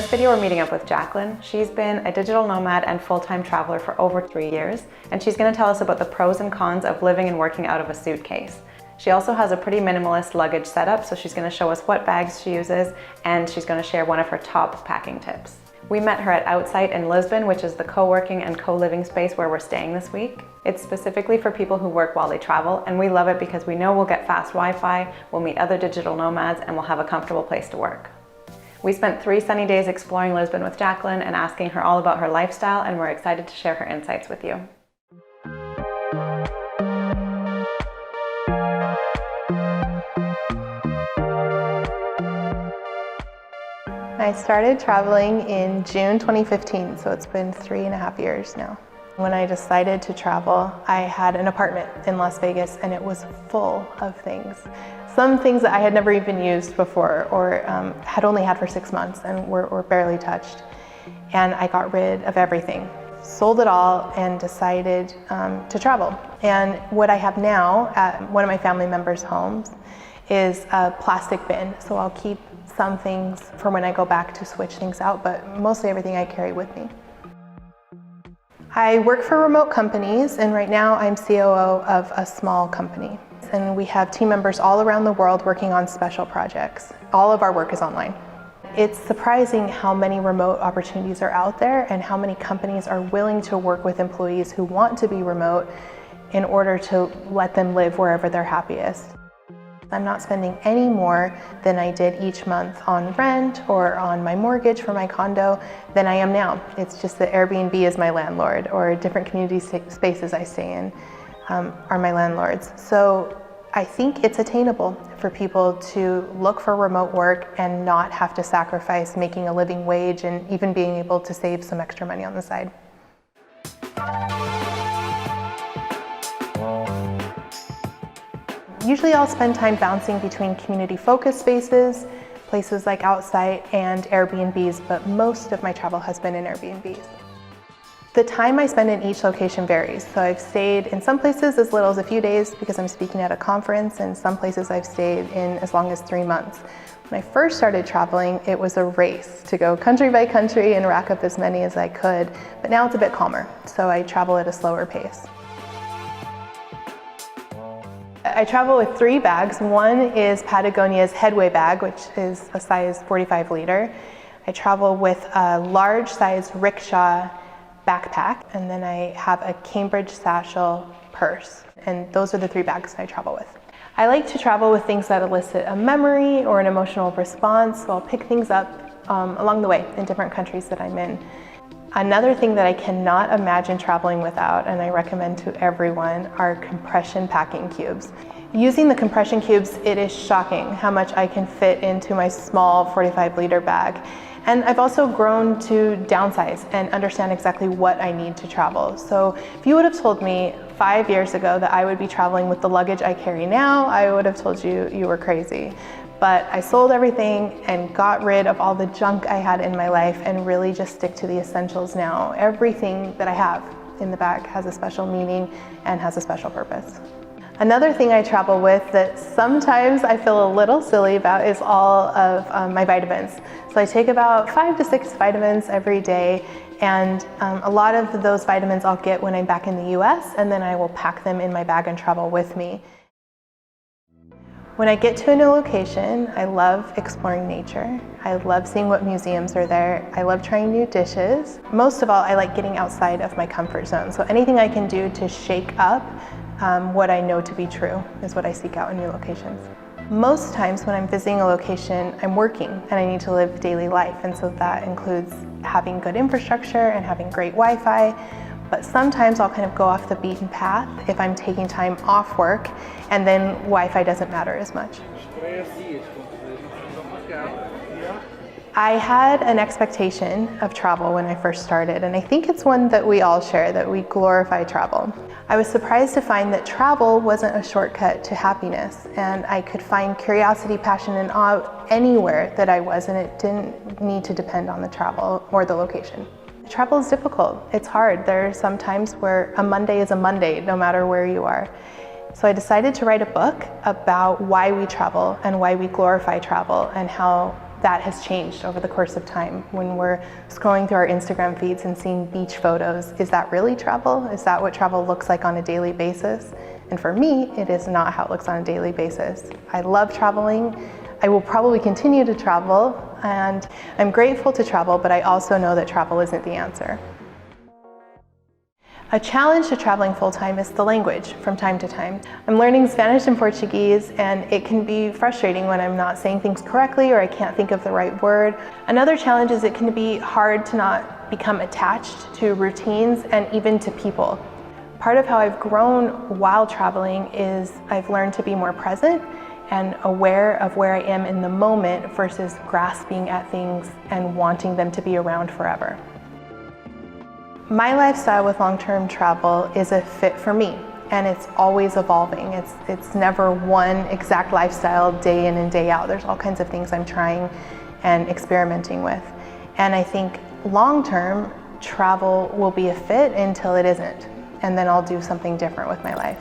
this video, we're meeting up with Jacqueline. She's been a digital nomad and full-time traveler for over 3 years, and she's going to tell us about the pros and cons of living and working out of a suitcase. She also has a pretty minimalist luggage setup, so she's going to show us what bags she uses, and she's going to share one of her top packing tips. We met her at Outsite in Lisbon, which is the co-working and co-living space where we're staying this week. It's specifically for people who work while they travel, and we love it because we know we'll get fast Wi-Fi, we'll meet other digital nomads, and we'll have a comfortable place to work. We spent 3 sunny days exploring Lisbon with Jacqueline and asking her all about her lifestyle, and we're excited to share her insights with you. I started traveling in June 2015, so it's been 3.5 years now. When I decided to travel, I had an apartment in Las Vegas and it was full of things. Some things that I had never even used before or had only had for 6 months and were barely touched. And I got rid of everything, sold it all, and decided to travel. And what I have now at one of my family members' homes is a plastic bin. So I'll keep some things for when I go back to switch things out, but mostly everything I carry with me. I work for remote companies, and right now I'm COO of a small company. And we have team members all around the world working on special projects. All of our work is online. It's surprising how many remote opportunities are out there and how many companies are willing to work with employees who want to be remote in order to let them live wherever they're happiest. I'm not spending any more than I did each month on rent or on my mortgage for my condo than I am now. It's just that Airbnb is my landlord, or different community spaces I stay in are my landlords. So I think it's attainable for people to look for remote work and not have to sacrifice making a living wage and even being able to save some extra money on the side. Usually I'll spend time bouncing between community-focused spaces, places like Outsite, and Airbnbs, but most of my travel has been in Airbnbs. The time I spend in each location varies. So I've stayed in some places as little as a few days because I'm speaking at a conference, and some places I've stayed in as long as 3 months. When I first started traveling, it was a race to go country by country and rack up as many as I could, but now it's a bit calmer, so I travel at a slower pace. I travel with 3 bags. One is Patagonia's Headway bag, which is a size 45 liter. I travel with a large size rickshaw backpack, and then I have a Cambridge satchel purse. And those are the 3 bags I travel with. I like to travel with things that elicit a memory or an emotional response, so I'll pick things up along the way in different countries that I'm in. Another thing that I cannot imagine traveling without, and I recommend to everyone, are compression packing cubes. Using the compression cubes, it is shocking how much I can fit into my small 45 liter bag. And I've also grown to downsize and understand exactly what I need to travel. So if you would have told me 5 years ago that I would be traveling with the luggage I carry now, I would have told you you were crazy. But I sold everything and got rid of all the junk I had in my life and really just stick to the essentials now. Everything that I have in the bag has a special meaning and has a special purpose. Another thing I travel with that sometimes I feel a little silly about is all of my vitamins. So I take about 5 to 6 vitamins every day, and a lot of those vitamins I'll get when I'm back in the US, and then I will pack them in my bag and travel with me. When I get to a new location, I love exploring nature. I love seeing what museums are there. I love trying new dishes. Most of all, I like getting outside of my comfort zone. So anything I can do to shake up what I know to be true is what I seek out in new locations. Most times when I'm visiting a location, I'm working and I need to live daily life. And so that includes having good infrastructure and having great Wi-Fi. But sometimes I'll kind of go off the beaten path if I'm taking time off work, and then Wi-Fi doesn't matter as much. I had an expectation of travel when I first started, and I think it's one that we all share, that we glorify travel. I was surprised to find that travel wasn't a shortcut to happiness, and I could find curiosity, passion, and awe anywhere that I was, and it didn't need to depend on the travel or the location. Travel is difficult. It's hard. There are some times where a Monday is a Monday, no matter where you are. So I decided to write a book about why we travel and why we glorify travel and how that has changed over the course of time. When we're scrolling through our Instagram feeds and seeing beach photos, is that really travel? Is that what travel looks like on a daily basis? And for me, it is not how it looks on a daily basis. I love traveling. I will probably continue to travel, and I'm grateful to travel, but I also know that travel isn't the answer. A challenge to traveling full-time is the language from time to time. I'm learning Spanish and Portuguese, and it can be frustrating when I'm not saying things correctly or I can't think of the right word. Another challenge is it can be hard to not become attached to routines and even to people. Part of how I've grown while traveling is I've learned to be more present and aware of where I am in the moment versus grasping at things and wanting them to be around forever. My lifestyle with long-term travel is a fit for me, and it's always evolving. It's never one exact lifestyle day in and day out. There's all kinds of things I'm trying and experimenting with. And I think long-term travel will be a fit until it isn't, and then I'll do something different with my life.